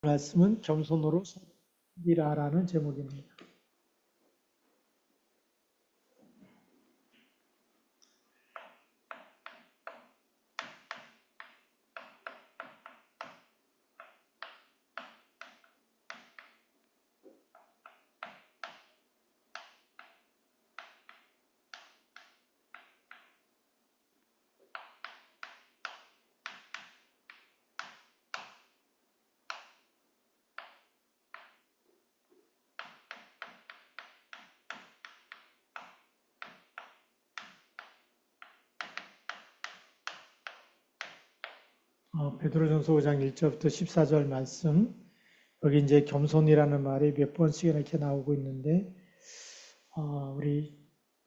말씀은 겸손으로 섬기라라는 제목입니다. 베드로전서 5장 1절부터 14절 말씀. 여기 이제 겸손이라는 말이 몇 번씩이나 이렇게 나오고 있는데, 우리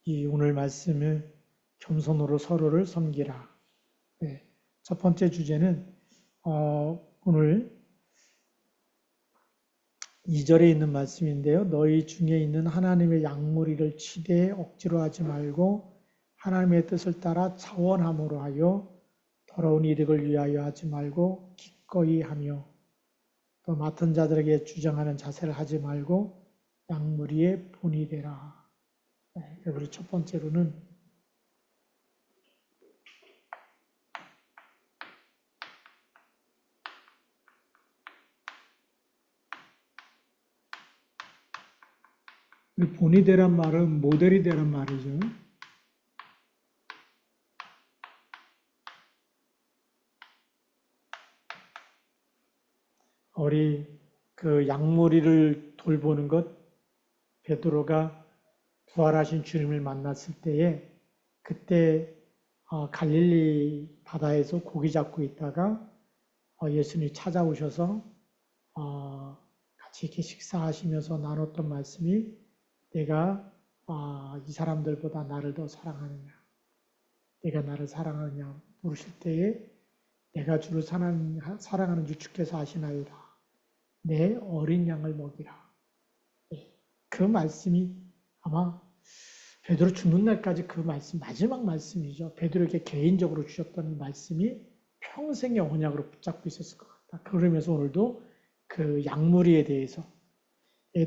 이 오늘 말씀을 겸손으로 서로를 섬기라. 네, 첫 번째 주제는 오늘 2절에 있는 말씀인데요. 너희 중에 있는 하나님의 양무리를 치되 억지로 하지 말고 하나님의 뜻을 따라 자원함으로 하여 더러운 이득을 위하여 하지 말고 기꺼이 하며 또 맡은 자들에게 주장하는 자세를 하지 말고 양무리의 본이 되라. 우리 첫 번째로는 우리 본이 되란 말은 모델이 되란 말이죠. 우리 그 양무리를 돌보는 것, 베드로가 부활하신 주님을 만났을 때에 그때 갈릴리 바다에서 고기 잡고 있다가 예수님이 찾아오셔서 같이 이렇게 식사하시면서 나눴던 말씀이 내가 이 사람들보다 나를 더 사랑하느냐, 내가 나를 사랑하느냐 물으실 때에 내가 주를 사랑하는 줄 주께서 아시나이다. 내 어린 양을 먹이라. 그 말씀이 아마 베드로 죽는 날까지 그 말씀, 마지막 말씀이죠. 베드로에게 개인적으로 주셨던 말씀이 평생의 언약으로 붙잡고 있었을 것 같다. 그러면서 오늘도 그 양무리에 대해서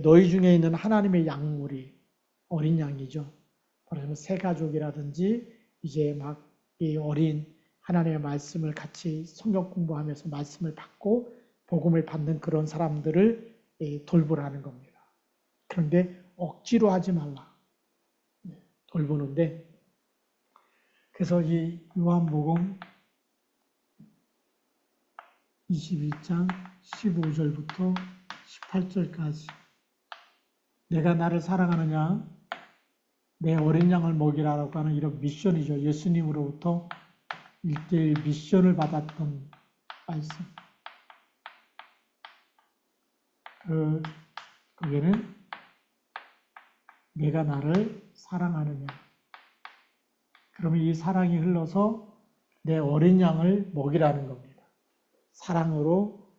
너희 중에 있는 하나님의 양무리, 어린 양이죠. 그러면 새 가족이라든지 이제 막 이 어린 하나님의 말씀을 같이 성경 공부하면서 말씀을 받고 복음을 받는 그런 사람들을 돌보라는 겁니다. 그런데 억지로 하지 말라. 돌보는데 그래서 이 요한복음 22장 15절부터 18절까지 내가 나를 사랑하느냐 내 어린 양을 먹이라라고 하는 이런 미션이죠. 예수님으로부터 1:1 미션을 받았던 말씀. 거기는 내가 나를 사랑하느냐. 그러면 이 사랑이 흘러서 내 어린 양을 먹이라는 겁니다. 사랑으로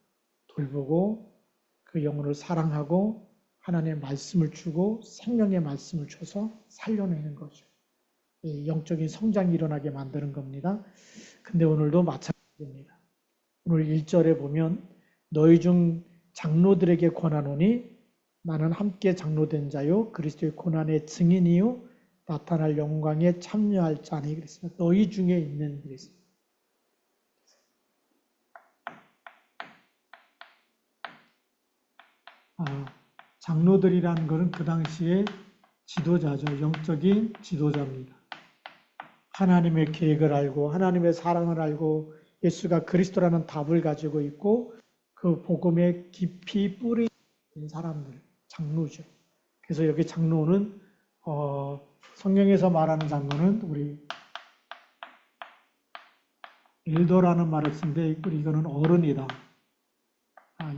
돌보고 그 영혼을 사랑하고 하나님의 말씀을 주고 생명의 말씀을 줘서 살려내는 거죠. 영적인 성장이 일어나게 만드는 겁니다. 근데 오늘도 마찬가지입니다. 오늘 1절에 보면 너희 중 장로들에게 권하노니 나는 함께 장로된 자요 그리스도의 고난의 증인이요 나타날 영광에 참여할 자니 그랬습니다. 너희 중에 있는 그랬습니다. 장로들이라는 것은 그 당시에 지도자죠. 영적인 지도자입니다. 하나님의 계획을 알고 하나님의 사랑을 알고 예수가 그리스도라는 답을 가지고 있고 그 복음에 깊이 뿌리 있는 사람들, 장로죠. 그래서 여기 장로는 성경에서 말하는 장로는 우리 엘더라는 말을 쓰는데 이거는 어른이다.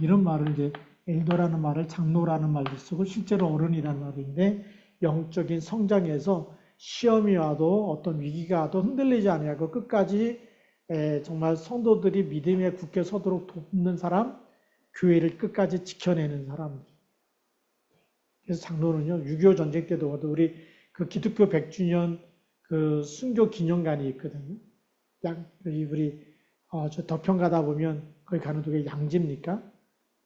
이런 말을 이제 엘더라는 말을 장로라는 말도 쓰고 실제로 어른이라는 말인데 영적인 성장에서 시험이 와도 어떤 위기가 와도 흔들리지 아니하고 끝까지 정말 성도들이 믿음에 굳게 서도록 돕는 사람, 교회를 끝까지 지켜내는 사람들. 그래서 장로는요, 6.25 전쟁 때도 우리 그 기독교 100주년 그 순교 기념관이 있거든요. 우리 저 덕평 가다 보면 거기 가는 도에 양지입니까?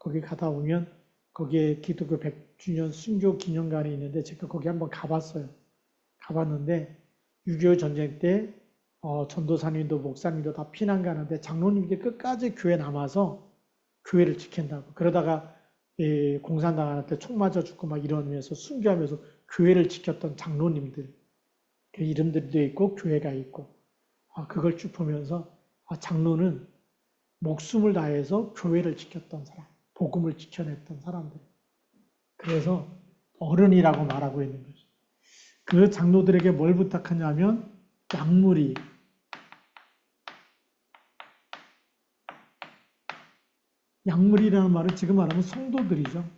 거기 가다 보면 거기에 기독교 100주년 순교 기념관이 있는데 제가 거기 한번 가봤어요. 가봤는데 6.25 전쟁 때 전도사님도 목사님도 다 피난 가는데 장로님들이 끝까지 교회 남아서 교회를 지킨다고. 그러다가 공산당한테 총 맞아 죽고 막 이러면서 순교하면서 교회를 지켰던 장로님들 그 이름들도 있고 교회가 있고 그걸 쭉 보면서 장로는 목숨을 다해서 교회를 지켰던 사람, 복음을 지켜냈던 사람들. 그래서 어른이라고 말하고 있는 거죠. 그 장로들에게 뭘 부탁하냐면 약물이 약물이라는 말은 지금 말하면 성도들이죠.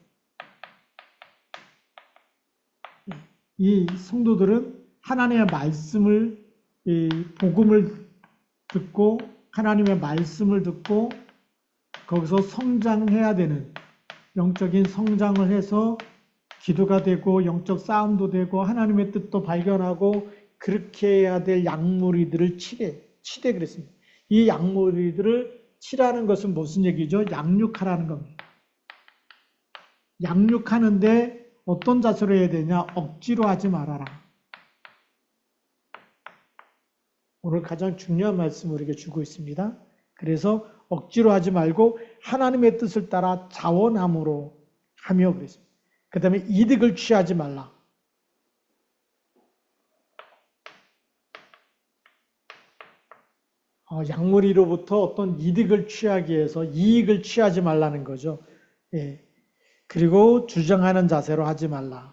이 성도들은 하나님의 말씀을, 복음을 듣고 하나님의 말씀을 듣고 거기서 성장해야 되는 영적인 성장을 해서 기도가 되고 영적 싸움도 되고 하나님의 뜻도 발견하고 그렇게 해야 될 약물이들을 치대 그랬습니다. 이 약물이들을 치라는 것은 무슨 얘기죠? 양육하라는 겁니다. 양육하는데 어떤 자세로 해야 되냐? 억지로 하지 말아라. 오늘 가장 중요한 말씀을 우리에게 주고 있습니다. 그래서 억지로 하지 말고 하나님의 뜻을 따라 자원함으로 하며 그랬습니다. 그 다음에 이득을 취하지 말라. 약물이로부터 어떤 이득을 취하기 위해서 이익을 취하지 말라는 거죠. 예. 그리고 주장하는 자세로 하지 말라.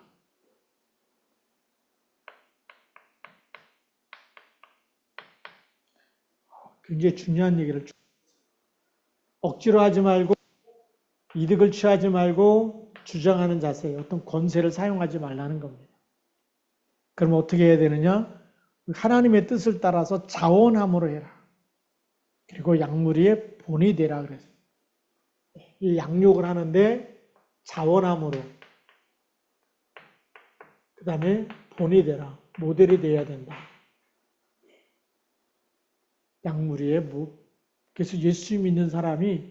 굉장히 중요한 얘기를 억지로 하지 말고 이득을 취하지 말고 주장하는 자세, 어떤 권세를 사용하지 말라는 겁니다. 그럼 어떻게 해야 되느냐? 하나님의 뜻을 따라서 자원함으로 해라. 그리고 약물이의 본이 되라 그랬어요. 이 양육을 하는데 자원함으로 그 다음에 본이 되라. 모델이 되어야 된다. 약물이의 그래서 예수 믿는 사람이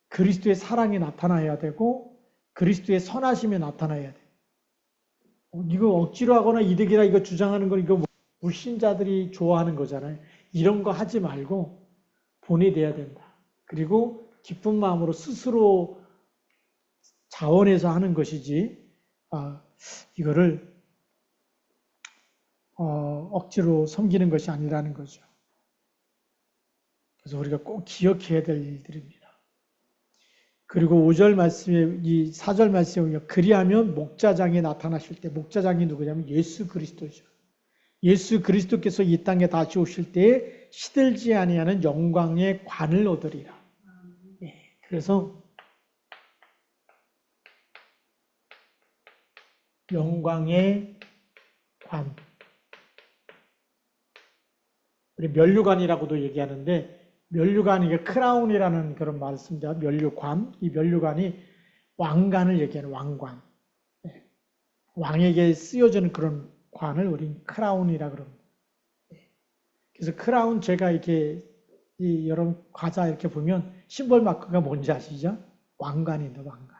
그리스도의 사랑이 나타나야 되고 그리스도의 선하심이 나타나야 돼. 이거 억지로 하거나 이득이라 이거 주장하는 건 이거 불신자들이 좋아하는 거잖아요. 이런 거 하지 말고 본이 돼야 된다. 그리고 기쁜 마음으로 스스로 자원해서 하는 것이지 이거를 억지로 섬기는 것이 아니라는 거죠. 그래서 우리가 꼭 기억해야 될 일들입니다. 그리고 5절 말씀에 이 4절 말씀에 보면 그리하면 목자장이 나타나실 때 목자장이 누구냐면 예수 그리스도죠. 예수 그리스도께서 이 땅에 다시 오실 때에 시들지 아니하는 영광의 관을 얻으리라. 그래서 영광의 관. 우리 면류관이라고도 얘기하는데 면류관 이게 크라운이라는 그런 말을 씁니다. 면류관. 이 면류관이 왕관을 얘기하는 왕관. 왕에게 쓰여지는 그런 관을 우린 크라운이라 그럽니다. 그래서 크라운 제가 이렇게 여러분 과자 이렇게 보면 심벌 마크가 뭔지 아시죠? 왕관입니다. 왕관.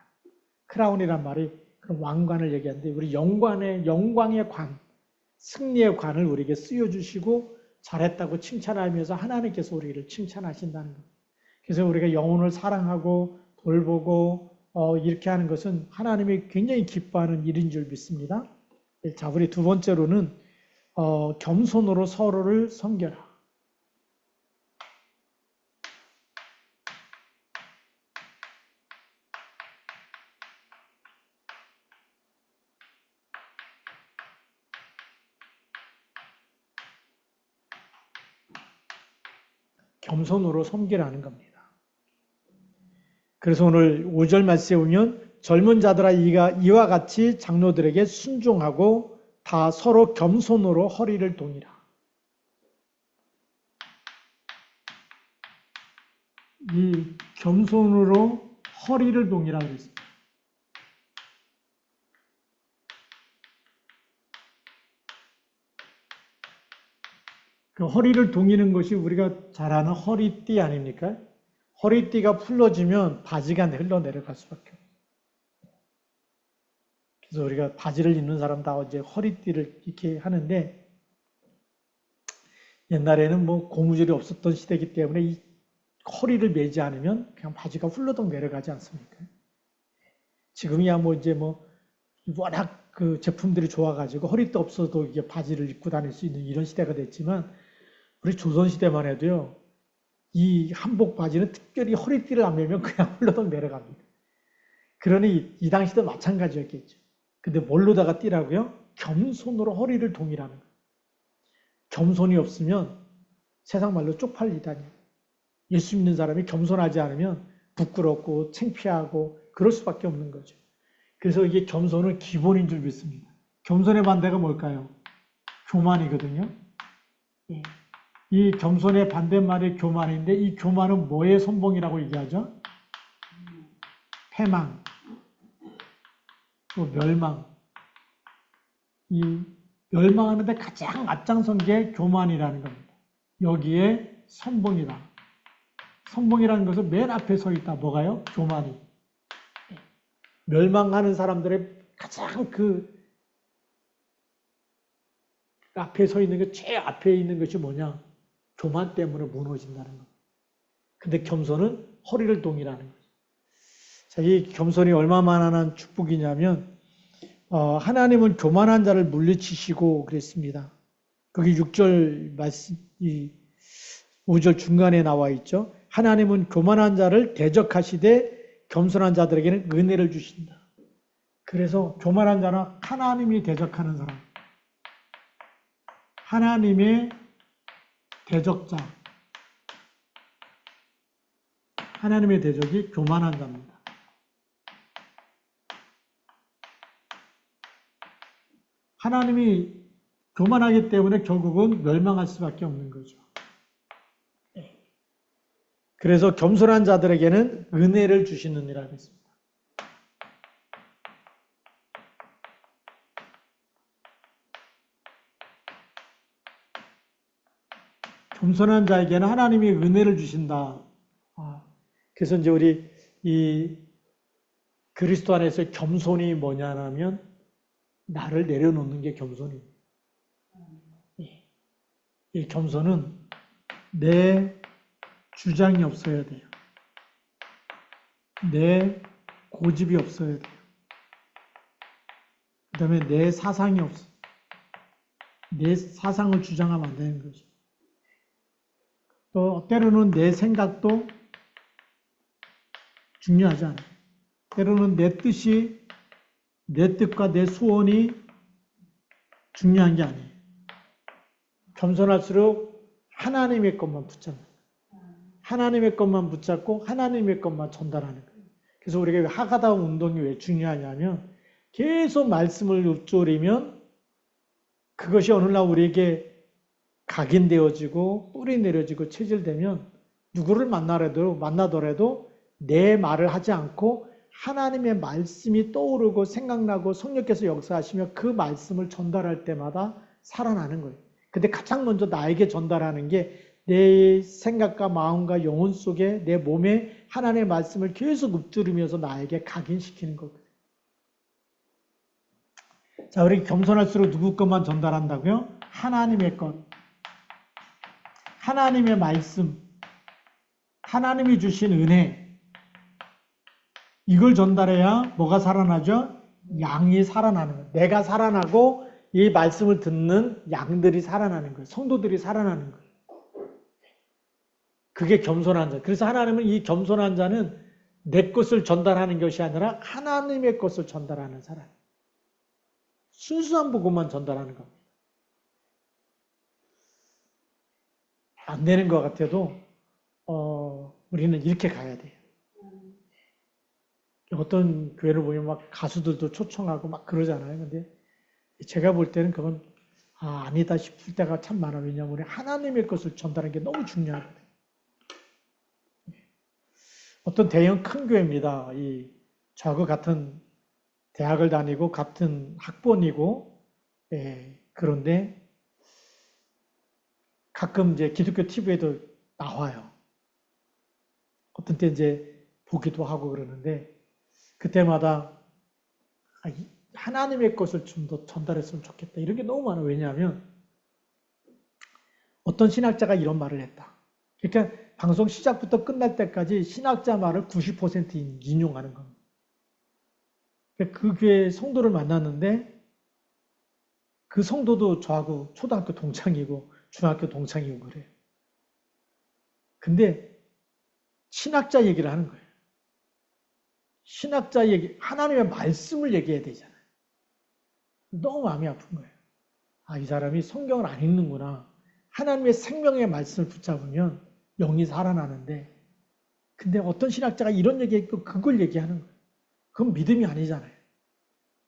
크라운이란 말이 그런 왕관을 얘기하는데 우리 영광의 관, 승리의 관을 우리에게 쓰여주시고 잘했다고 칭찬하면서 하나님께서 우리를 칭찬하신다는 겁니다. 그래서 우리가 영혼을 사랑하고 돌보고 이렇게 하는 것은 하나님이 굉장히 기뻐하는 일인 줄 믿습니다. 자, 우리 두 번째로는 겸손으로 서로를 섬겨라. 겸손으로 섬기라는 겁니다. 그래서 오늘 5절 말씀에 보면 젊은 자들아 이와 같이 장로들에게 순종하고 다 서로 겸손으로 허리를 동이라. 이 겸손으로 허리를 동이라 그랬습니다. 그 허리를 동이는 것이 우리가 잘 아는 허리띠 아닙니까? 허리띠가 풀러지면 바지가 흘러내려갈 수밖에 없어요. 그래서 우리가 바지를 입는 사람 다 이제 허리띠를 이렇게 하는데, 옛날에는 뭐 고무줄이 없었던 시대이기 때문에 이 허리를 매지 않으면 그냥 바지가 훌러덩 내려가지 않습니까? 지금이야 뭐 이제 뭐 워낙 그 제품들이 좋아가지고 허리띠 없어도 이게 바지를 입고 다닐 수 있는 이런 시대가 됐지만, 우리 조선시대만 해도요, 이 한복 바지는 특별히 허리띠를 안 매면 그냥 훌러덩 내려갑니다. 그러니 이 당시도 마찬가지였겠죠. 근데 뭘로다가 띠라고요? 겸손으로 허리를 동이라는 거예요. 겸손이 없으면 세상 말로 쪽팔리다니. 예수 믿는 사람이 겸손하지 않으면 부끄럽고 창피하고 그럴 수밖에 없는 거죠. 그래서 이게 겸손은 기본인 줄 믿습니다. 겸손의 반대가 뭘까요? 교만이거든요. 이 겸손의 반대말이 교만인데, 이 교만은 뭐의 선봉이라고 얘기하죠? 패망, 또 멸망. 이 멸망하는데 가장 앞장선 게 교만이라는 겁니다. 여기에 선봉이다. 선봉이라는 것은 맨 앞에 서 있다. 뭐가요? 교만이. 멸망하는 사람들의 가장 그 앞에 서 있는 게, 제일 앞에 있는 것이 뭐냐? 교만 때문에 무너진다는 것. 근데 겸손은 허리를 동이라는 거죠. 자, 이 겸손이 얼마만한 축복이냐면, 하나님은 교만한 자를 물리치시고 그랬습니다. 거기 6절 말씀, 5절 중간에 나와 있죠. 하나님은 교만한 자를 대적하시되 겸손한 자들에게는 은혜를 주신다. 그래서 교만한 자는 하나님이 대적하는 사람. 하나님의 대적자. 하나님의 대적이 교만한 자입니다. 하나님이 교만하기 때문에 결국은 멸망할 수밖에 없는 거죠. 그래서 겸손한 자들에게는 은혜를 주시느니라고 했습니다. 겸손한 자에게는 하나님이 은혜를 주신다. 그래서 이제 우리 이 그리스도 안에서 겸손이 뭐냐면 나를 내려놓는 게 겸손입니다. 이 겸손은 내 주장이 없어야 돼요. 내 고집이 없어야 돼요. 그 다음에 내 사상이 없어. 내 사상을 주장하면 안 되는 거죠. 또 때로는 내 생각도 중요하지 않아요. 때로는 내 뜻이, 내 뜻과 내 소원이 중요한 게 아니에요. 겸손할수록 하나님의 것만 붙잡아요. 하나님의 것만 붙잡고 하나님의 것만 전달하는 거예요. 그래서 우리가 하가다운 운동이 왜 중요하냐면, 계속 말씀을 읊조리면 그것이 어느 날 우리에게 각인되어지고 뿌리 내려지고 체질되면 누구를 만나더라도 내 말을 하지 않고 하나님의 말씀이 떠오르고 생각나고 성령께서 역사하시며 그 말씀을 전달할 때마다 살아나는 거예요. 근데 가장 먼저 나에게 전달하는 게 내 생각과 마음과 영혼 속에 내 몸에 하나님의 말씀을 계속 읊조리면서 나에게 각인시키는 거거든요. 자, 우리 겸손할수록 누구 것만 전달한다고요? 하나님의 것. 하나님의 말씀. 하나님이 주신 은혜. 이걸 전달해야 뭐가 살아나죠? 양이 살아나는 거예요. 내가 살아나고 이 말씀을 듣는 양들이 살아나는 거예요. 성도들이 살아나는 거예요. 그게 겸손한 자. 그래서 하나님은 이 겸손한 자는 내 것을 전달하는 것이 아니라 하나님의 것을 전달하는 사람. 순수한 복음만 전달하는 겁니다. 안 되는 것 같아도 우리는 이렇게 가야 돼요. 어떤 교회를 보면 막 가수들도 초청하고 막 그러잖아요. 근데 제가 볼 때는 그건 아니다 싶을 때가 참 많아요. 왜냐하면 우리 하나님의 것을 전달하는 게 너무 중요하거든요. 어떤 대형 큰 교회입니다. 저하고 같은 대학을 다니고 같은 학번이고, 그런데 가끔 이제 기독교 TV에도 나와요. 어떤 때 이제 보기도 하고 그러는데 그때마다 하나님의 것을 좀 더 전달했으면 좋겠다. 이런 게 너무 많아요. 왜냐하면 어떤 신학자가 이런 말을 했다. 그러니까 방송 시작부터 끝날 때까지 신학자 말을 90% 인용하는 겁니다. 그 교회 성도를 만났는데 그 성도도 저하고 초등학교 동창이고 중학교 동창이고 그래요. 근데 신학자 얘기를 하는 거예요. 신학자 얘기, 하나님의 말씀을 얘기해야 되잖아요. 너무 마음이 아픈 거예요. 아, 이 사람이 성경을 안 읽는구나. 하나님의 생명의 말씀을 붙잡으면 영이 살아나는데, 근데 어떤 신학자가 이런 얘기했고 그걸 얘기하는 거예요. 그건 믿음이 아니잖아요.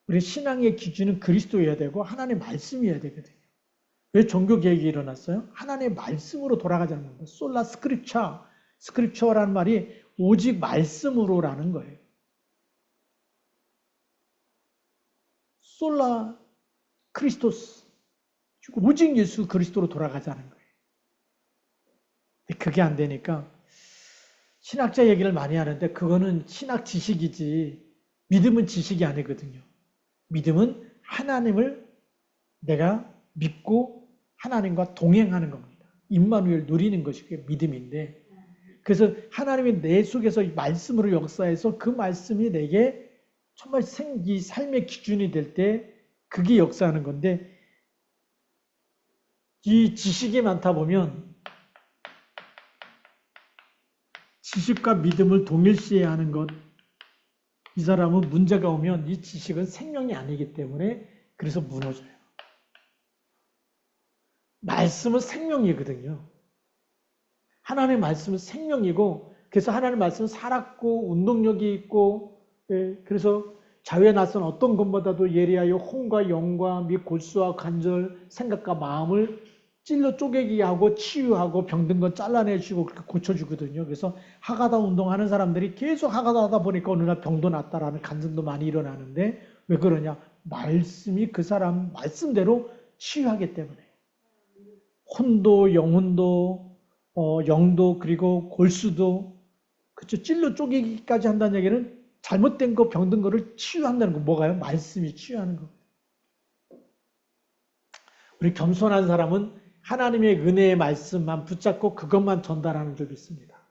우리 신앙의 기준은 그리스도여야 되고 하나님의 말씀이어야 되거든요. 왜 종교개혁이 일어났어요? 하나님의 말씀으로 돌아가자는 겁니다. 솔라 스크립처, 스크립처라는 말이 오직 말씀으로라는 거예요. 솔라 크리스토스, 오직 예수 그리스도로 돌아가자는 거예요. 그게 안 되니까 신학자 얘기를 많이 하는데 그거는 신학 지식이지 믿음은 지식이 아니거든요. 믿음은 하나님을 내가 믿고 하나님과 동행하는 겁니다. 임마누엘 누리는 것이 그게 믿음인데, 그래서 하나님이 내 속에서 말씀으로 역사해서 그 말씀이 내게 정말 이 삶의 기준이 될 때 그게 역사하는 건데, 이 지식이 많다 보면 지식과 믿음을 동일시해야 하는 것, 이 사람은 문제가 오면 이 지식은 생명이 아니기 때문에 그래서 무너져요. 말씀은 생명이거든요. 하나님의 말씀은 생명이고, 그래서 하나님의 말씀은 살았고 운동력이 있고, 그래서 자유에 나선 어떤 것보다도 예리하여 혼과 영과 및 골수와 관절, 생각과 마음을 찔러 쪼개기 하고 치유하고 병든 건 잘라내주고 그렇게 고쳐주거든요. 그래서 하가다 운동하는 사람들이 계속 하가다 하다 보니까 어느 날 병도 낫다라는 간증도 많이 일어나는데, 왜 그러냐? 말씀이 그 사람 말씀대로 치유하기 때문에. 혼도 영혼도 영도 그리고 골수도 그쵸, 찔러 쪼개기까지 한다는 얘기는 잘못된 거 병든 거를 치유한다는 거. 뭐가요? 말씀이 치유하는 거. 우리 겸손한 사람은 하나님의 은혜의 말씀만 붙잡고 그것만 전달하는 줄 믿습니다.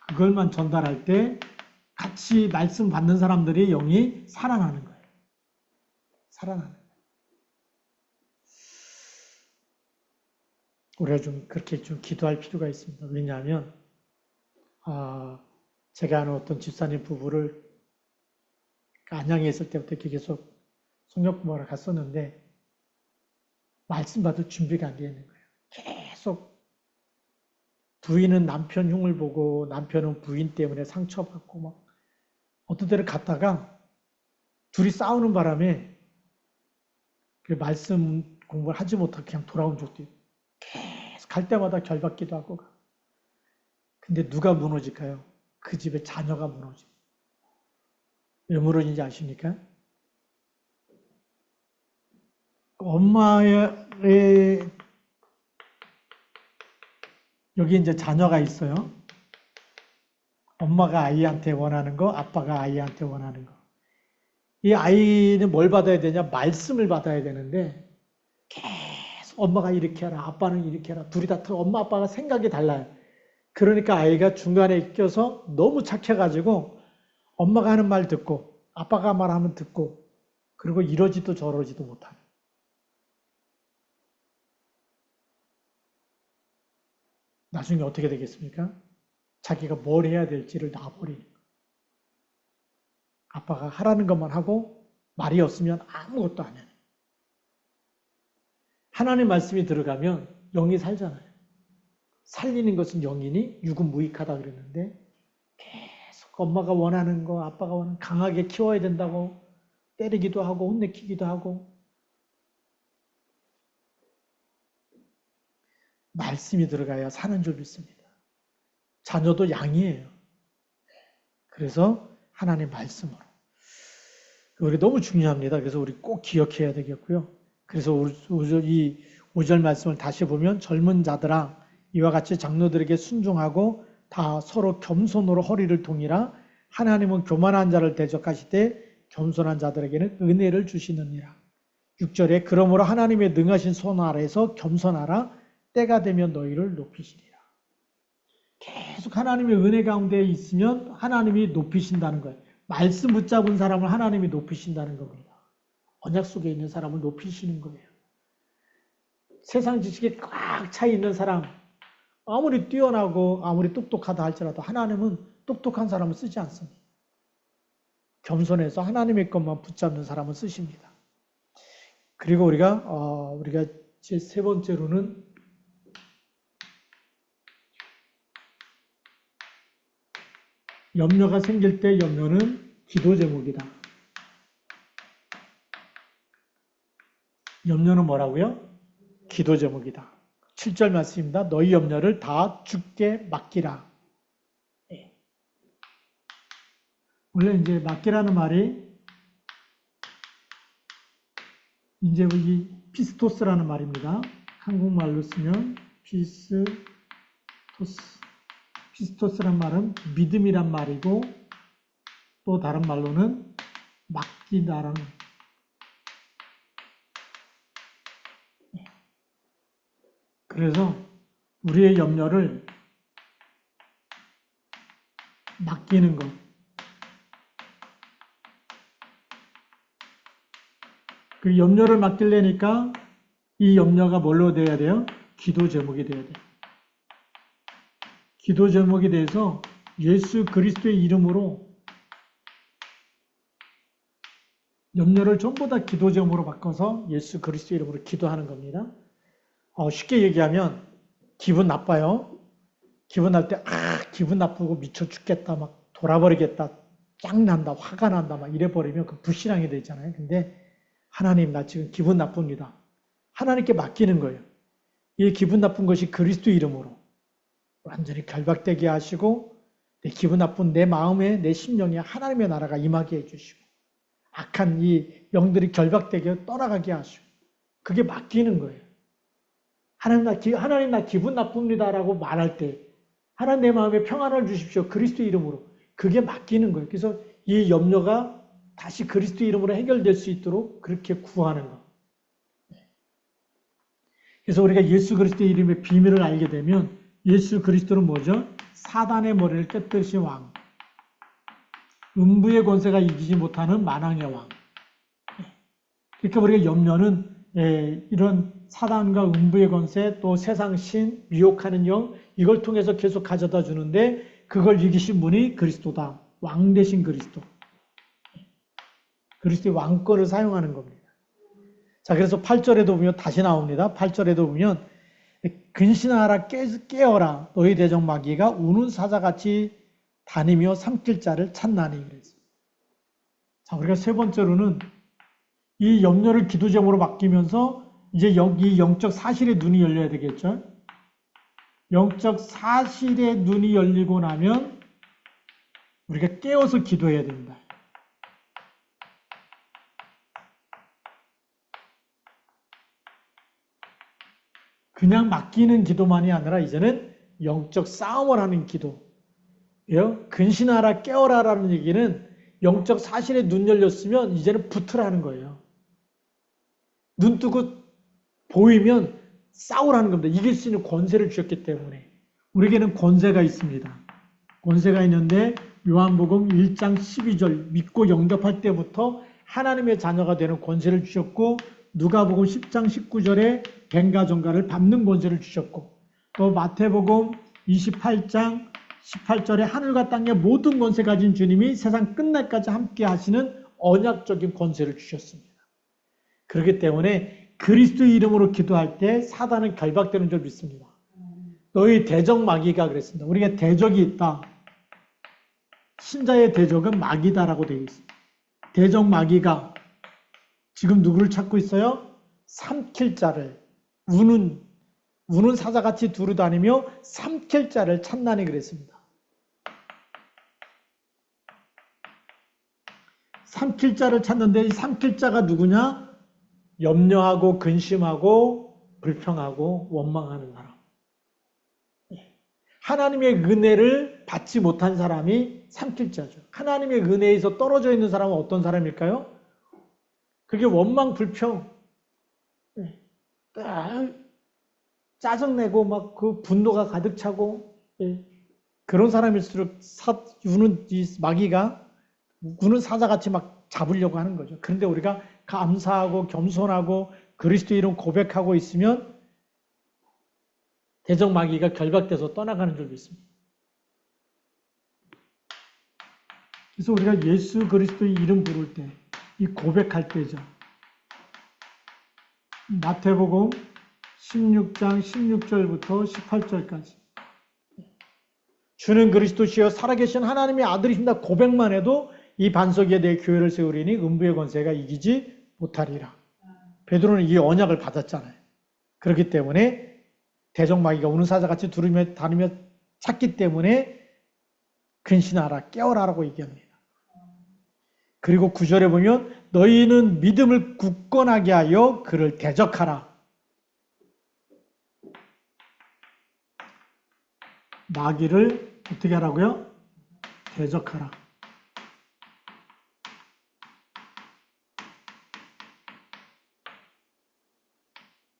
그걸만 전달할 때 같이 말씀 받는 사람들이 영이 살아나는 거예요. 살아나는 거예요. 우리가 좀 그렇게 좀 기도할 필요가 있습니다. 왜냐하면 제가 아는 어떤 집사님 부부를 안양에 있을 때부터 계속 성역 공부하러 갔었는데 말씀 받을 준비가 안 되어 있는 거예요. 계속 부인은 남편 흉을 보고 남편은 부인 때문에 상처받고 막 어떤 데를 갔다가 둘이 싸우는 바람에 그 말씀 공부를 하지 못하고 그냥 돌아온 적도 있고 계속 갈 때마다 결받기도 하고. 근데 누가 무너질까요? 그 집의 자녀가 무너집니다. 왜 무너진지 아십니까? 엄마의 여기 이제 자녀가 있어요. 엄마가 아이한테 원하는 거, 아빠가 아이한테 원하는 거. 이 아이는 뭘 받아야 되냐? 말씀을 받아야 되는데 계속 엄마가 이렇게 하라, 아빠는 이렇게 하라. 둘이 다 엄마 아빠가 생각이 달라요. 그러니까 아이가 중간에 껴서 너무 착해가지고 엄마가 하는 말 듣고 아빠가 말하면 듣고 그리고 이러지도 저러지도 못하는. 나중에 어떻게 되겠습니까? 자기가 뭘 해야 될지를 놔버리는 거예요. 아빠가 하라는 것만 하고 말이 없으면 아무것도 안 해요. 하나님 말씀이 들어가면 영이 살잖아요. 살리는 것은 영이니 육은 무익하다 그랬는데 계속 엄마가 원하는 거, 아빠가 원하는 거 강하게 키워야 된다고 때리기도 하고 혼내키기도 하고. 말씀이 들어가야 사는 줄 믿습니다. 자녀도 양이에요. 그래서 하나님 말씀으로. 우리 너무 중요합니다. 그래서 우리 꼭 기억해야 되겠고요. 그래서 이 5절 말씀을 다시 보면 젊은 자들아 이와 같이 장로들에게 순종하고 다 서로 겸손으로 허리를 동이라. 하나님은 교만한 자를 대적하시되 겸손한 자들에게는 은혜를 주시느니라. 6절에 그러므로 하나님의 능하신 손 아래에서 겸손하라. 때가 되면 너희를 높이시리라. 계속 하나님의 은혜 가운데 있으면 하나님이 높이신다는 거예요. 말씀 붙잡은 사람을 하나님이 높이신다는 겁니다. 언약 속에 있는 사람을 높이시는 거예요. 세상 지식에 꽉 차 있는 사람, 아무리 뛰어나고 아무리 똑똑하다 할지라도 하나님은 똑똑한 사람을 쓰지 않습니다. 겸손해서 하나님의 것만 붙잡는 사람을 쓰십니다. 그리고 우리가 제 세 번째로는 염려가 생길 때 염려는 기도 제목이다. 염려는 뭐라고요? 기도 제목이다. 7절 말씀입니다. 너희 염려를 다 주께 맡기라. 네. 원래 이제 맡기라는 말이 이제 이 피스토스라는 말입니다. 한국말로 쓰면 피스토스란 말은 믿음이란 말이고 또 다른 말로는 맡기다라는. 그래서 우리의 염려를 맡기는 것. 그 염려를 맡기려니까 이 염려가 뭘로 돼야 돼요? 기도 제목이 돼야 돼요. 기도 제목이 돼서 예수 그리스도의 이름으로 염려를 전부 다 기도 제목으로 바꿔서 예수 그리스도의 이름으로 기도하는 겁니다. 쉽게 얘기하면 기분 나빠요. 기분 날 때 기분 나쁘고 미쳐 죽겠다, 막 돌아버리겠다, 짱난다, 화가 난다, 막 이래버리면 그 불신앙이 되잖아요. 근데 하나님, 나 지금 기분 나쁩니다. 하나님께 맡기는 거예요. 이 기분 나쁜 것이 그리스도 이름으로 완전히 결박되게 하시고 내 기분 나쁜 내 마음에 내 심령에 하나님의 나라가 임하게 해주시고 악한 이 영들이 결박되게 떠나가게 하시고 그게 맡기는 거예요. 하나님 나 기분 나쁩니다라고 말할 때 하나님 내 마음에 평안을 주십시오. 그리스도 이름으로. 그게 맡기는 거예요. 그래서 이 염려가 다시 그리스도 이름으로 해결될 수 있도록 그렇게 구하는 것. 그래서 우리가 예수 그리스도의 이름의 비밀을 알게 되면 예수 그리스도는 뭐죠? 사단의 머리를 깨뜨리신 왕. 음부의 권세가 이기지 못하는 만왕의 왕. 그러니까 우리가 염려는 이런 사단과 음부의 권세, 또 세상 신, 미혹하는 영, 이걸 통해서 계속 가져다 주는데 그걸 이기신 분이 그리스도다. 왕 대신 그리스도. 그리스도의 왕권을 사용하는 겁니다. 자, 그래서 8절에도 보면 다시 나옵니다. 8절에도 보면 근신하라 깨어라 너희 대적 마귀가 우는 사자같이 다니며 삼킬 자를 찾나니 그랬어요. 자, 우리가 세 번째로는 이 염려를 기도 제목으로 맡기면서 이제 여기 영적 사실의 눈이 열려야 되겠죠. 영적 사실의 눈이 열리고 나면 우리가 깨어서 기도해야 됩니다. 그냥 맡기는 기도만이 아니라 이제는 영적 싸움을 하는 기도. 근신하라 깨어라라는 얘기는 영적 사실에 눈 열렸으면 이제는 붙으라는 거예요. 눈 뜨고 보이면 싸우라는 겁니다. 이길 수 있는 권세를 주셨기 때문에. 우리에게는 권세가 있습니다. 권세가 있는데 요한복음 1장 12절 믿고 영접할 때부터 하나님의 자녀가 되는 권세를 주셨고 누가복음 10장 19절에 뱀과 정갈을 밟는 권세를 주셨고 또 마태복음 28장 18절에 하늘과 땅의 모든 권세 가진 주님이 세상 끝날까지 함께 하시는 언약적인 권세를 주셨습니다. 그렇기 때문에 그리스도의 이름으로 기도할 때 사단은 결박되는 줄 믿습니다. 너희 대적 마귀가 그랬습니다. 우리가 대적이 있다. 신자의 대적은 마귀다라고 되어 있습니다. 대적 마귀가 지금 누구를 찾고 있어요? 삼킬 자를 우는 사자같이 두루다니며 삼킬 자를 찾나니 그랬습니다. 삼킬 자를 찾는데 이 삼킬 자가 누구냐? 염려하고 근심하고 불평하고 원망하는 사람. 하나님의 은혜를 받지 못한 사람이 삼킬자죠. 하나님의 은혜에서 떨어져 있는 사람은 어떤 사람일까요? 그게 원망, 불평, 짜증내고 막 그 분노가 가득 차고, 그런 사람일수록 이 마귀가 우는 사자같이 막 잡으려고 하는 거죠. 그런데 우리가 감사하고 겸손하고 그리스도 이름 고백하고 있으면 대적 마귀가 결박돼서 떠나가는 줄 믿습니다. 그래서 우리가 예수 그리스도의 이름 부를 때, 이 고백할 때죠. 마태복음 16장 16절부터 18절까지. 주는 그리스도시여 살아계신 하나님의 아들이십니다. 고백만 해도 이 반석 위에 내 교회를 세우리니 음부의 권세가 이기지 못하리라. 베드로는 이 언약을 받았잖아요. 그렇기 때문에 대적 마귀가 우는 사자같이 두루며 다니며 찾기 때문에 근신하라, 깨어라라고 얘기합니다. 그리고 9절에 보면 너희는 믿음을 굳건하게 하여 그를 대적하라. 마귀를 어떻게 하라고요? 대적하라.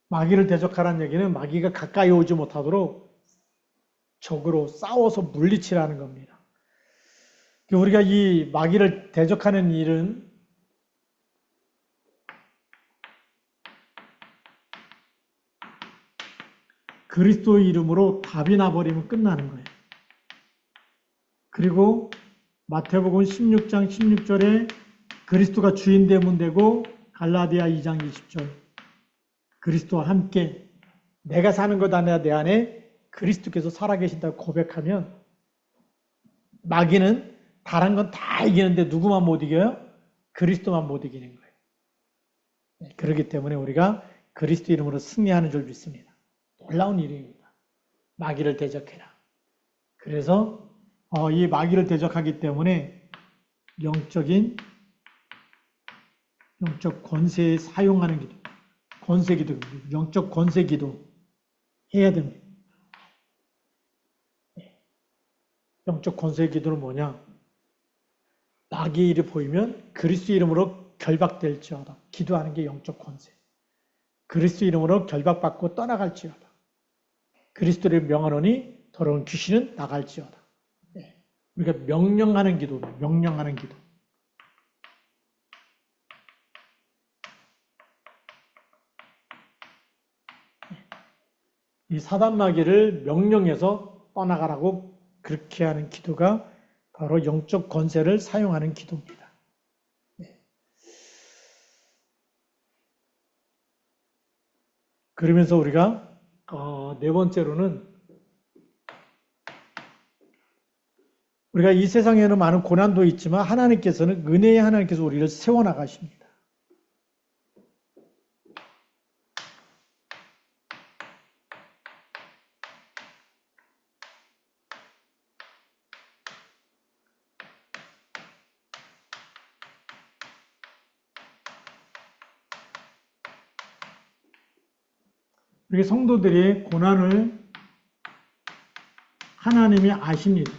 마귀를 대적하라는 얘기는 마귀가 가까이 오지 못하도록 적으로 싸워서 물리치라는 겁니다. 우리가 이 마귀를 대적하는 일은 그리스도의 이름으로 답이 나버리면 끝나는 거예요. 그리고 마태복음 16장 16절에 그리스도가 주인 되면 되고 갈라디아 2장 20절 그리스도와 함께 내가 사는 것 아니라 내 안에 그리스도께서 살아계신다고 고백하면 마귀는 다른 건 다 이기는데 누구만 못 이겨요? 그리스도만 못 이기는 거예요. 그렇기 때문에 우리가 그리스도 이름으로 승리하는 줄 믿습니다. 놀라운 일입니다. 마귀를 대적해라. 그래서 이 마귀를 대적하기 때문에 영적 권세에 사용하는 기도, 권세 기도, 영적 권세 기도 해야 됩니다. 영적 권세 기도는 뭐냐? 마귀의 일이 보이면 그리스도 이름으로 결박될지어다. 기도하는 게 영적 권세. 그리스도 이름으로 결박받고 떠나갈지어다. 그리스도를 명하노니 더러운 귀신은 나갈지어다. 우리가 명령하는 기도, 명령하는 기도. 이 사단 마귀를 명령해서 떠나가라고 그렇게 하는 기도가 바로 영적 권세를 사용하는 기도입니다. 그러면서 우리가 네 번째로는 우리가 이 세상에는 많은 고난도 있지만 하나님께서는 은혜의 하나님께서 우리를 세워나가십니다. 우리 성도들의 고난을 하나님이 아십니다.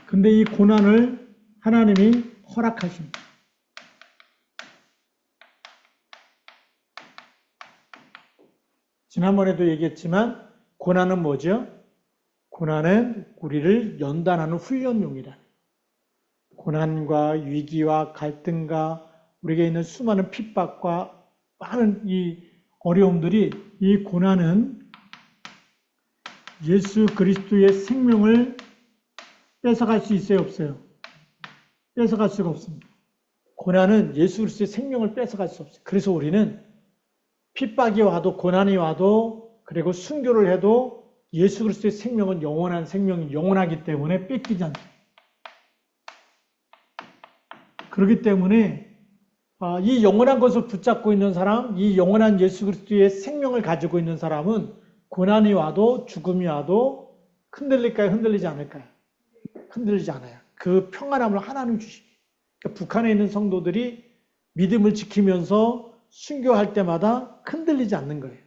근데 이 고난을 하나님이 허락하십니다. 지난번에도 얘기했지만 고난은 뭐죠? 고난은 우리를 연단하는 훈련용이다. 고난과 위기와 갈등과 우리에게 있는 수많은 핍박과 많은 이 어려움들이 이 고난은 예수 그리스도의 생명을 뺏어갈 수 있어요, 없어요? 뺏어갈 수가 없습니다. 고난은 예수 그리스도의 생명을 뺏어갈 수 없어요. 그래서 우리는 핍박이 와도 고난이 와도 그리고 순교를 해도 예수 그리스도의 생명은 영원한 생명이 영원하기 때문에 뺏기지 않습니다. 그렇기 때문에 이 영원한 것을 붙잡고 있는 사람, 이 영원한 예수 그리스도의 생명을 가지고 있는 사람은 고난이 와도 죽음이 와도 흔들릴까요? 흔들리지 않을까요? 흔들리지 않아요. 그 평안함을 하나님 주십니다. 그러니까 북한에 있는 성도들이 믿음을 지키면서 순교할 때마다 흔들리지 않는 거예요.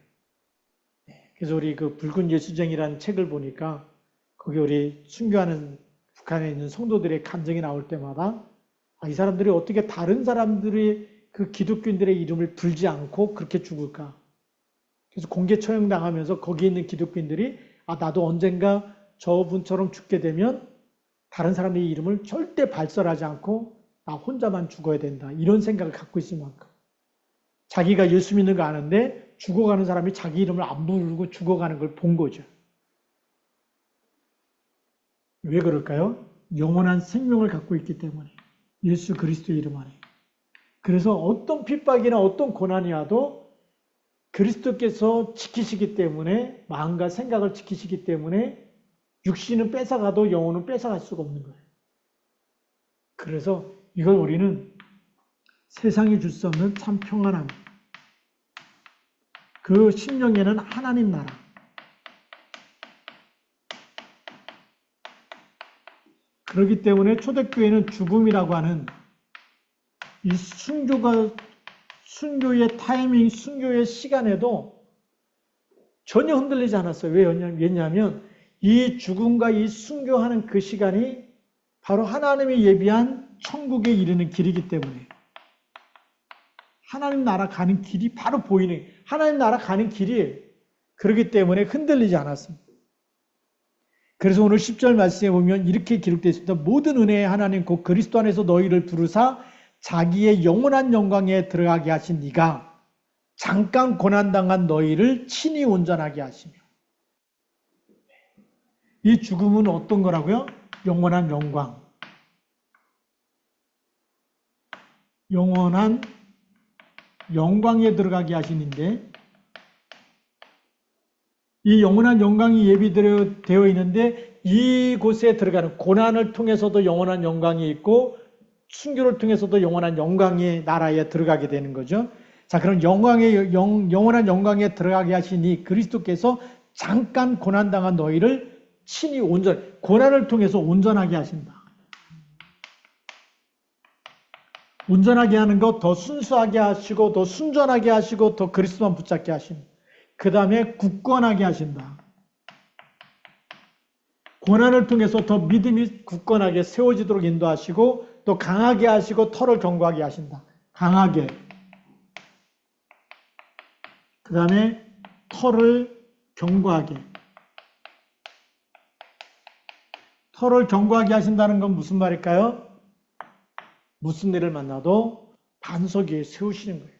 그래서 우리 그 붉은 예수쟁이라는 책을 보니까 거기 우리 순교하는 북한에 있는 성도들의 감정이 나올 때마다 이 사람들이 어떻게 다른 사람들의 그 기독교인들의 이름을 불지 않고 그렇게 죽을까? 그래서 공개 처형당하면서 거기 있는 기독교인들이 나도 언젠가 저분처럼 죽게 되면 다른 사람의 이름을 절대 발설하지 않고 나 혼자만 죽어야 된다. 이런 생각을 갖고 있을 만큼. 자기가 예수 믿는 거 아는데 죽어가는 사람이 자기 이름을 안 부르고 죽어가는 걸 본 거죠. 왜 그럴까요? 영원한 생명을 갖고 있기 때문에. 예수 그리스도의 이름 안에. 그래서 어떤 핍박이나 어떤 고난이 와도 그리스도께서 지키시기 때문에, 마음과 생각을 지키시기 때문에 육신은 뺏어가도 영혼은 뺏어갈 수가 없는 거예요. 그래서 이걸 우리는 세상이 줄 수 없는 참 평안함. 그 심령에는 하나님 나라. 그렇기 때문에 초대교회는 죽음이라고 하는 이 순교의 타이밍, 순교의 시간에도 전혀 흔들리지 않았어요. 왜냐하면 이 죽음과 이 순교하는 그 시간이 바로 하나님이 예비한 천국에 이르는 길이기 때문에 하나님 나라 가는 길이 바로 보이는 하나님 나라 가는 길이에요. 그렇기 때문에 흔들리지 않았습니다. 그래서 오늘 10절 말씀에 보면 이렇게 기록되어 있습니다. 모든 은혜의 하나님 곧 그리스도 안에서 너희를 부르사 자기의 영원한 영광에 들어가게 하신 이가 잠깐 고난당한 너희를 친히 온전하게 하시며. 이 죽음은 어떤 거라고요? 영원한 영광. 영원한 영광에 들어가게 하시는데 이 영원한 영광이 예비되어 있는데 이곳에 들어가는 고난을 통해서도 영원한 영광이 있고 순교를 통해서도 영원한 영광의 나라에 들어가게 되는 거죠. 자, 그럼 영원한 영광에 들어가게 하시니 그리스도께서 잠깐 고난당한 너희를 친히 고난을 통해서 온전하게 하신다. 온전하게 하는 것, 더 순수하게 하시고, 더 순전하게 하시고, 더 그리스도만 붙잡게 하십니다. 그 다음에 굳건하게 하신다. 고난을 통해서 더 믿음이 굳건하게 세워지도록 인도하시고, 또 강하게 하시고, 털을 견고하게 하신다. 강하게. 그 다음에 털을 견고하게. 털을 견고하게 하신다는 건 무슨 말일까요? 무슨 일을 만나도 반석 위에 세우시는 거예요.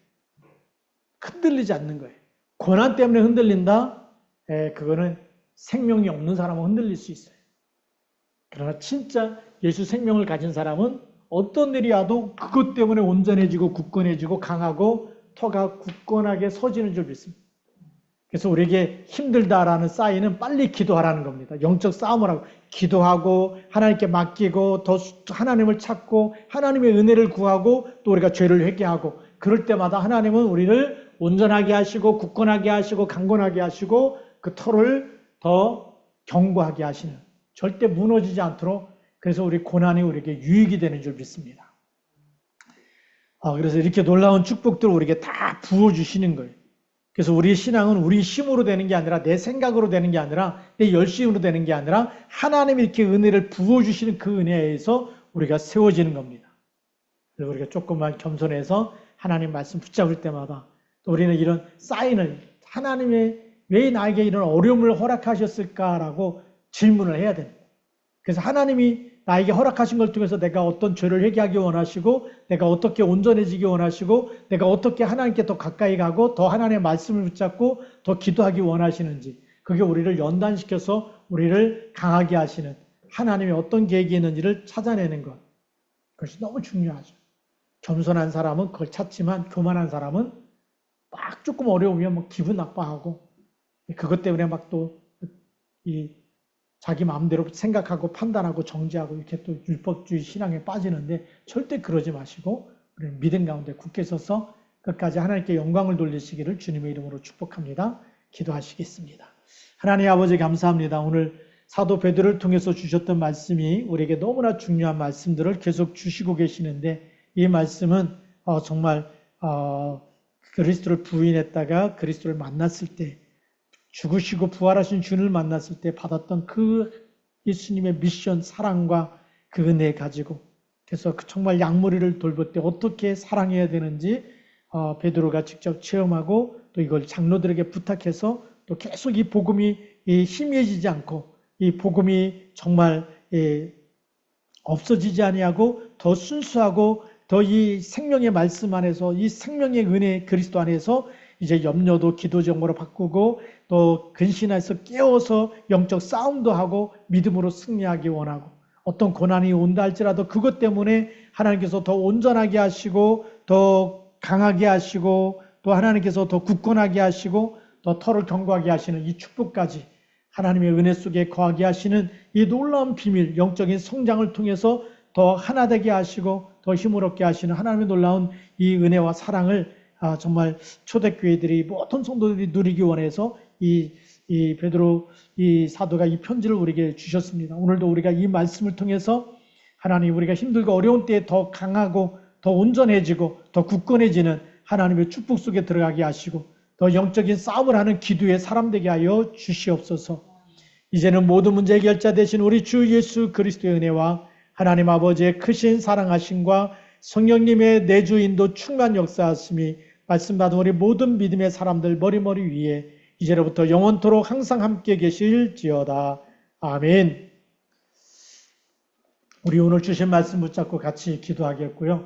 흔들리지 않는 거예요. 고난 때문에 흔들린다? 그거는 생명이 없는 사람은 흔들릴 수 있어요. 그러나 진짜 예수 생명을 가진 사람은 어떤 일이 와도 그것 때문에 온전해지고 굳건해지고 강하고 터가 굳건하게 서지는 줄 믿습니다. 그래서 우리에게 힘들다라는 사인은 빨리 기도하라는 겁니다. 영적 싸움을 하고 기도하고 하나님께 맡기고 더 하나님을 찾고 하나님의 은혜를 구하고 또 우리가 죄를 회개하고 그럴 때마다 하나님은 우리를 온전하게 하시고 굳건하게 하시고 강건하게 하시고 그 터를 더 견고하게 하시는 절대 무너지지 않도록 그래서 우리 고난이 우리에게 유익이 되는 줄 믿습니다. 그래서 이렇게 놀라운 축복들을 우리에게 다 부어주시는 거예요. 그래서 우리의 신앙은 우리 힘으로 되는 게 아니라 내 생각으로 되는 게 아니라 내 열심으로 되는 게 아니라 하나님이 이렇게 은혜를 부어주시는 그 은혜에 의해서 우리가 세워지는 겁니다. 그래서 우리가 조금만 겸손해서 하나님 말씀 붙잡을 때마다 또 우리는 이런 사인을 하나님의 왜 나에게 이런 어려움을 허락하셨을까라고 질문을 해야 됩니다. 그래서 하나님이 나에게 허락하신 걸 통해서 내가 어떤 죄를 회개하기 원하시고 내가 어떻게 온전해지기 원하시고 내가 어떻게 하나님께 더 가까이 가고 더 하나님의 말씀을 붙잡고 더 기도하기 원하시는지 그게 우리를 연단시켜서 우리를 강하게 하시는 하나님의 어떤 계획이 있는지를 찾아내는 것. 그것이 너무 중요하죠. 겸손한 사람은 그걸 찾지만 교만한 사람은 막 조금 어려우면 막 기분 나빠하고 그것 때문에 막 또 자기 마음대로 생각하고 판단하고 정죄하고 이렇게 또 율법주의 신앙에 빠지는데 절대 그러지 마시고 우리는 믿음 가운데 굳게 서서 끝까지 하나님께 영광을 돌리시기를 주님의 이름으로 축복합니다. 기도하시겠습니다. 하나님 아버지 감사합니다. 오늘 사도 베드로를 통해서 주셨던 말씀이 우리에게 너무나 중요한 말씀들을 계속 주시고 계시는데 이 말씀은 정말 그리스도를 부인했다가 그리스도를 만났을 때 죽으시고 부활하신 주님을 만났을 때 받았던 그 예수님의 미션, 사랑과 그 은혜 가지고 그래서 정말 양머리를 돌볼 때 어떻게 사랑해야 되는지 베드로가 직접 체험하고 또 이걸 장로들에게 부탁해서 또 계속 이 복음이 희미해지지 않고 이 복음이 정말 없어지지 아니하고 더 순수하고 더 이 생명의 말씀 안에서 이 생명의 은혜 그리스도 안에서 이제 염려도 기도정으로 바꾸고 또 근신해서 깨워서 영적 싸움도 하고 믿음으로 승리하기 원하고 어떤 고난이 온다 할지라도 그것 때문에 하나님께서 더 온전하게 하시고 더 강하게 하시고 또 하나님께서 더 굳건하게 하시고 더 터를 견고하게 하시는 이 축복까지 하나님의 은혜 속에 거하게 하시는 이 놀라운 비밀, 영적인 성장을 통해서 더 하나 되게 하시고 더 힘을 얻게 하시는 하나님의 놀라운 이 은혜와 사랑을 정말 초대교회들이 모든 성도들이 누리기 원해서 이 베드로 이 사도가 이 편지를 우리에게 주셨습니다. 오늘도 우리가 이 말씀을 통해서 하나님 우리가 힘들고 어려운 때에 더 강하고 더 온전해지고 더 굳건해지는 하나님의 축복 속에 들어가게 하시고 더 영적인 싸움을 하는 기도의 사람 되게 하여 주시옵소서. 이제는 모든 문제 해결자 되신 우리 주 예수 그리스도의 은혜와 하나님 아버지의 크신 사랑하심과 성령님의 내주 인도 충만 역사하심이 말씀받은 우리 모든 믿음의 사람들 머리머리 위에 이제로부터 영원토록 항상 함께 계실지어다. 아멘. 우리 오늘 주신 말씀 붙잡고 같이 기도하겠고요.